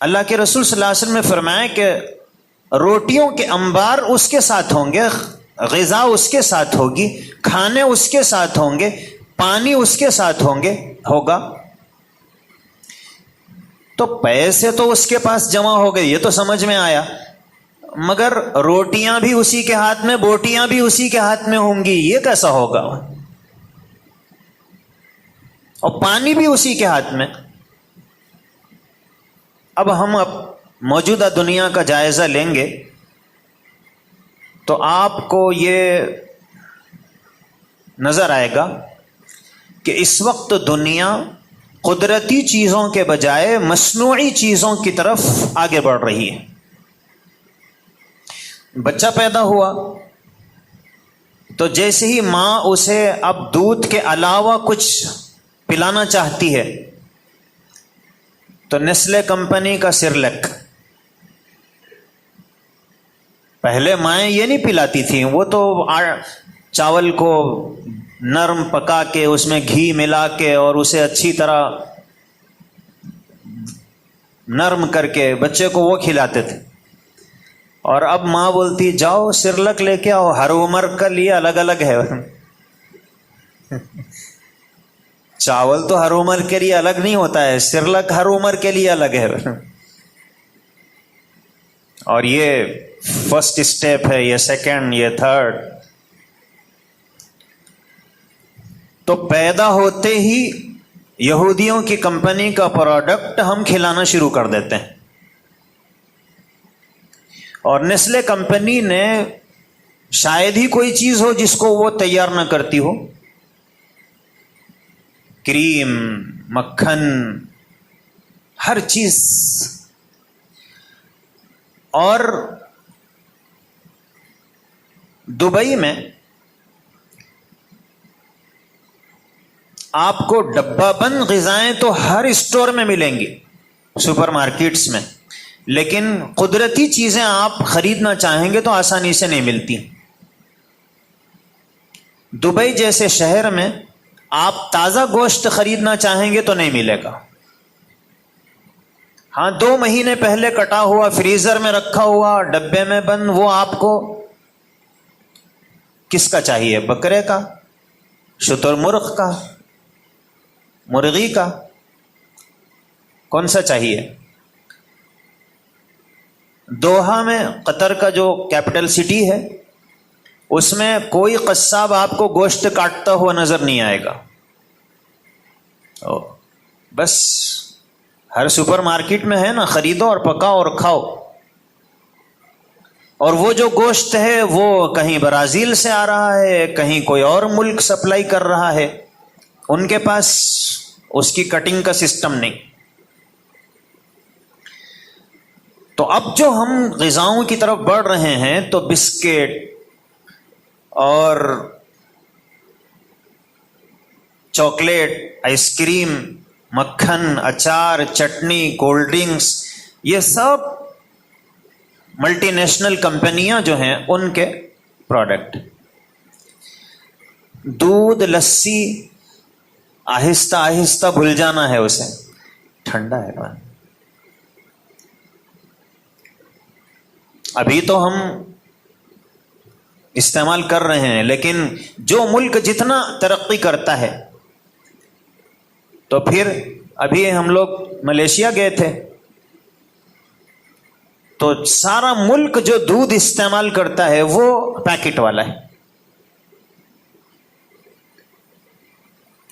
اللہ کے رسول صلی اللہ علیہ وسلم نے فرمایا کہ روٹیوں کے انبار اس کے ساتھ ہوں گے، غذا اس کے ساتھ ہوگی، کھانے اس کے ساتھ ہوں گے، پانی اس کے ساتھ ہوگا. تو پیسے تو اس کے پاس جمع ہو گئے، یہ تو سمجھ میں آیا، مگر روٹیاں بھی اسی کے ہاتھ میں، بوٹیاں بھی اسی کے ہاتھ میں ہوں گی، یہ کیسا ہوگا؟ اور پانی بھی اسی کے ہاتھ میں. اب ہم موجودہ دنیا کا جائزہ لیں گے تو آپ کو یہ نظر آئے گا کہ اس وقت دنیا قدرتی چیزوں کے بجائے مصنوعی چیزوں کی طرف آگے بڑھ رہی ہے. بچہ پیدا ہوا تو جیسے ہی ماں اسے اب دودھ کے علاوہ کچھ پلانا چاہتی ہے تو نیسلے کمپنی کا سیرلیک. پہلے مائیں یہ نہیں پلاتی تھیں، وہ تو چاول کو نرم پکا کے اس میں گھی ملا کے اور اسے اچھی طرح نرم کر کے بچے کو وہ کھلاتے تھے. اور اب ماں بولتی جاؤ سیرلیک لے کے آؤ، ہر عمر کا لیے الگ الگ ہے. چاول تو ہر عمر کے لیے الگ نہیں ہوتا ہے، سیرلیک ہر عمر کے لیے الگ ہے. اور یہ فرسٹ اسٹیپ ہے، یہ سیکنڈ، یہ تھرڈ. تو پیدا ہوتے ہی یہودیوں کی کمپنی کا پروڈکٹ ہم کھلانا شروع کر دیتے ہیں. اور نیسلے کمپنی نے شاید ہی کوئی چیز ہو جس کو وہ تیار نہ کرتی ہو. کریم، مکھن، ہر چیز. اور دبئی میں آپ کو ڈبہ بند غذائیں تو ہر اسٹور میں ملیں گی، سپر مارکیٹس میں، لیکن قدرتی چیزیں آپ خریدنا چاہیں گے تو آسانی سے نہیں ملتی. دبئی جیسے شہر میں آپ تازہ گوشت خریدنا چاہیں گے تو نہیں ملے گا. ہاں 2 مہینے پہلے کٹا ہوا، فریزر میں رکھا ہوا، ڈبے میں بند، وہ آپ کو کس کا چاہیے؟ بکرے کا، شتر مرغ کا، مرغی کا، کون سا چاہیے؟ دوحہ میں، قطر کا جو کیپٹل سٹی ہے، اس میں کوئی قصاب آپ کو گوشت کاٹتا ہوا نظر نہیں آئے گا. بس ہر سپر مارکیٹ میں ہے نا، خریدو اور پکاؤ اور کھاؤ. اور وہ جو گوشت ہے وہ کہیں برازیل سے آ رہا ہے، کہیں کوئی اور ملک سپلائی کر رہا ہے، ان کے پاس اس کی کٹنگ کا سسٹم نہیں. تو اب جو ہم غذاؤں کی طرف بڑھ رہے ہیں تو بسکٹ اور چاکلیٹ، آئس کریم، مکھن، اچار، چٹنی، کولڈ ڈرنکس، یہ سب ملٹی نیشنل کمپنیاں جو ہیں ان کے پروڈکٹ. دودھ، لسی آہستہ آہستہ بھول جانا ہے اسے. ٹھنڈا ہے ابھی تو ہم استعمال کر رہے ہیں، لیکن جو ملک جتنا ترقی کرتا ہے، تو پھر ابھی ہم لوگ ملیشیا گئے تھے تو سارا ملک جو دودھ استعمال کرتا ہے وہ پیکٹ والا ہے.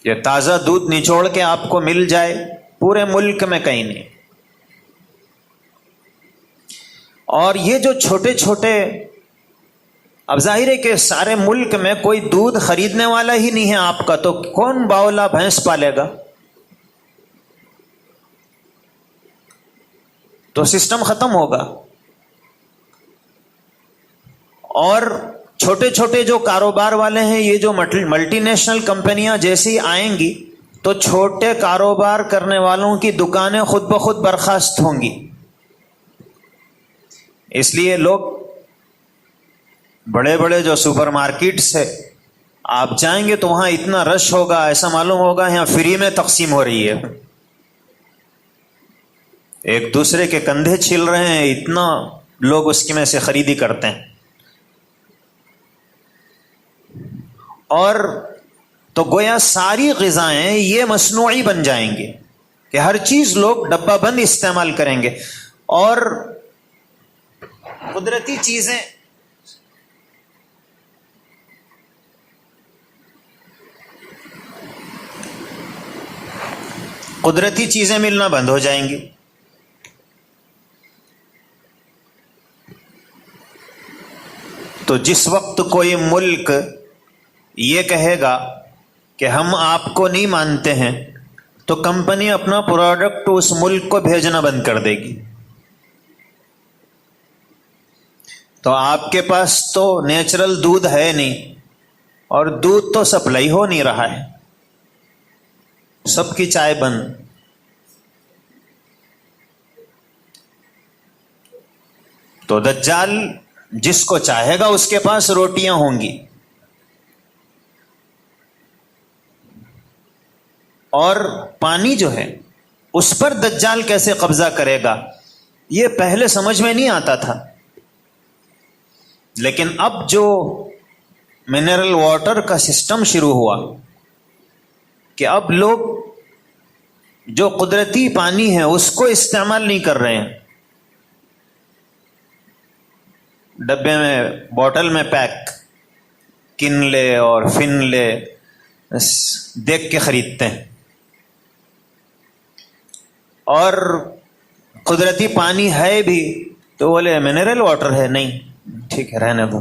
یہ تازہ دودھ نچوڑ کے آپ کو مل جائے پورے ملک میں کہیں نہیں. اور یہ جو چھوٹے چھوٹے، اب ظاہر ہے کہ سارے ملک میں کوئی دودھ خریدنے والا ہی نہیں ہے آپ کا، تو کون باولا بھینس پالے گا؟ تو سسٹم ختم ہوگا. اور چھوٹے چھوٹے جو کاروبار والے ہیں، یہ جو ملٹی نیشنل کمپنیاں جیسی آئیں گی تو چھوٹے کاروبار کرنے والوں کی دکانیں خود بخود برخاست ہوں گی. اس لیے لوگ بڑے بڑے جو سپر مارکیٹس ہے، آپ جائیں گے تو وہاں اتنا رش ہوگا، ایسا معلوم ہوگا یہاں فری میں تقسیم ہو رہی ہے. ایک دوسرے کے کندھے چھیل رہے ہیں، اتنا لوگ اس کی میں سے خریدی کرتے ہیں. اور تو گویا ساری غذائیں یہ مصنوعی بن جائیں گی کہ ہر چیز لوگ ڈبہ بند استعمال کریں گے. اور قدرتی چیزیں ملنا بند ہو جائیں گی. تو جس وقت کوئی ملک یہ کہے گا کہ ہم آپ کو نہیں مانتے ہیں تو کمپنی اپنا پروڈکٹ اس ملک کو بھیجنا بند کر دے گی. تو آپ کے پاس تو نیچرل دودھ ہے نہیں، اور دودھ تو سپلائی ہو نہیں رہا ہے، سب کی چائے بند. تو دجال جس کو چاہے گا اس کے پاس روٹیاں ہوں گی. اور پانی جو ہے اس پر دجال کیسے قبضہ کرے گا یہ پہلے سمجھ میں نہیں آتا تھا، لیکن اب جو منرل واٹر کا سسٹم شروع ہوا کہ اب لوگ جو قدرتی پانی ہے اس کو استعمال نہیں کر رہے ہیں، ڈبے میں بوٹل میں پیک کنلے اور فنلے دیکھ کے خریدتے ہیں. اور قدرتی پانی ہے بھی تو بولے منرل واٹر ہے، نہیں ٹھیک ہے رہنے دو.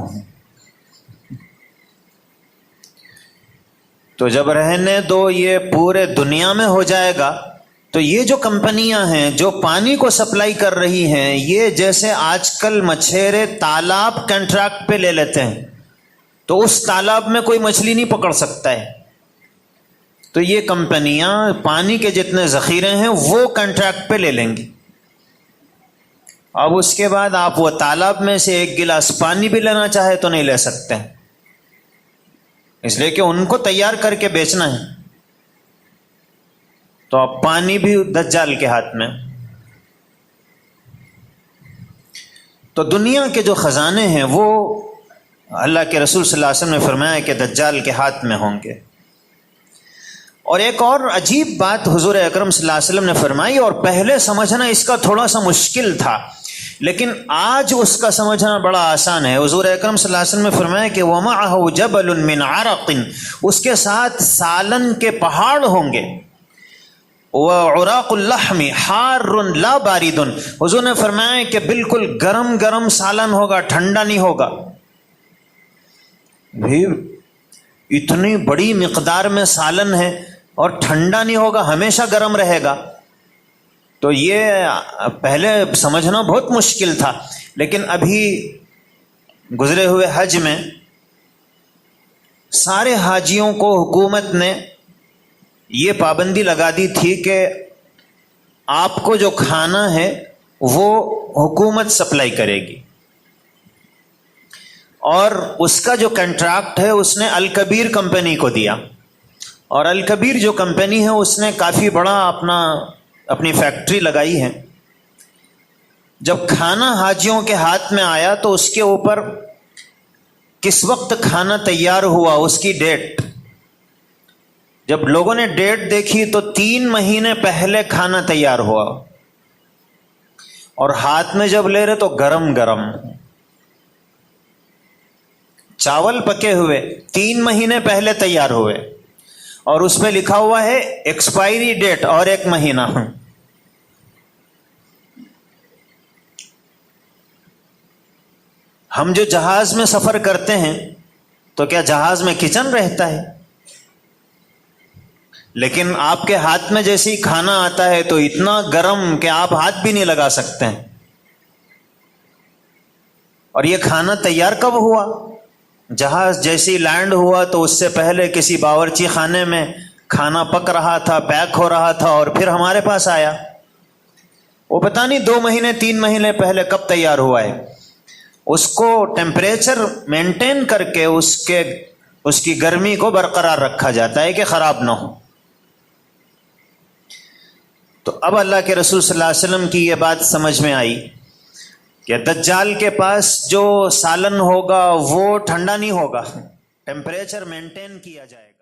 تو جب رہنے دو یہ پورے دنیا میں ہو جائے گا تو یہ جو کمپنیاں ہیں جو پانی کو سپلائی کر رہی ہیں، یہ جیسے آج کل مچھیرے تالاب کنٹریکٹ پہ لے لیتے ہیں تو اس تالاب میں کوئی مچھلی نہیں پکڑ سکتا ہے، تو یہ کمپنیاں پانی کے جتنے ذخیرے ہیں وہ کنٹریکٹ پہ لے لیں گی. اب اس کے بعد آپ وہ تالاب میں سے ایک گلاس پانی بھی لینا چاہے تو نہیں لے سکتے، اس لیے کہ ان کو تیار کر کے بیچنا ہے. تو اب پانی بھی دجال کے ہاتھ میں. تو دنیا کے جو خزانے ہیں وہ اللہ کے رسول صلی اللہ علیہ وسلم نے فرمایا کہ دجال کے ہاتھ میں ہوں گے. اور ایک اور عجیب بات حضور اکرم صلی اللہ علیہ وسلم نے فرمائی، اور پہلے سمجھنا اس کا تھوڑا سا مشکل تھا لیکن آج اس کا سمجھنا بڑا آسان ہے. حضور اکرم صلی اللہ علیہ وسلم نے فرمایا کہ وَمَعَهُ جَبَلٌ مِّنْ عَرَقٍ، اس کے ساتھ سالن کے پہاڑ ہوں گے. وَعُرَاقُ اللَّحْمِ حَارٌ لَا بَارِدٌ، حضور نے فرمایا کہ بالکل گرم گرم سالن ہوگا، ٹھنڈا نہیں ہوگا. بھی اتنی بڑی مقدار میں سالن ہے اور ٹھنڈا نہیں ہوگا، ہمیشہ گرم رہے گا. تو یہ پہلے سمجھنا بہت مشکل تھا، لیکن ابھی گزرے ہوئے حج میں سارے حاجیوں کو حکومت نے یہ پابندی لگا دی تھی کہ آپ کو جو کھانا ہے وہ حکومت سپلائی کرے گی، اور اس کا جو کنٹریکٹ ہے اس نے الکبیر کمپنی کو دیا. اور الکبیر جو کمپنی ہے اس نے کافی بڑا اپنی فیکٹری لگائی ہے. جب کھانا حاجیوں کے ہاتھ میں آیا تو اس کے اوپر کس وقت کھانا تیار ہوا اس کی ڈیٹ، جب لوگوں نے ڈیٹ دیکھی تو 3 مہینے پہلے کھانا تیار ہوا، اور ہاتھ میں جب لے رہے تو گرم گرم چاول پکے ہوئے 3 مہینے پہلے تیار ہوئے، اور اس پہ لکھا ہوا ہے ایکسپائری ڈیٹ اور 1 مہینہ. ہم جو جہاز میں سفر کرتے ہیں تو کیا جہاز میں کچن رہتا ہے؟ لیکن آپ کے ہاتھ میں جیسے ہی کھانا آتا ہے تو اتنا گرم کہ آپ ہاتھ بھی نہیں لگا سکتے ہیں. اور یہ کھانا تیار کب ہوا؟ جہاز جیسی لینڈ ہوا تو اس سے پہلے کسی باورچی خانے میں کھانا پک رہا تھا، پیک ہو رہا تھا، اور پھر ہمارے پاس آیا. وہ پتہ نہیں 2 مہینے 3 مہینے پہلے کب تیار ہوا ہے. اس کو ٹیمپریچر مینٹین کر کے اس کی گرمی کو برقرار رکھا جاتا ہے کہ خراب نہ ہو. تو اب اللہ کے رسول صلی اللہ علیہ وسلم کی یہ بات سمجھ میں آئی کہ دجال کے پاس جو سالن ہوگا وہ ٹھنڈا نہیں ہوگا، ٹیمپریچر مینٹین کیا جائے گا۔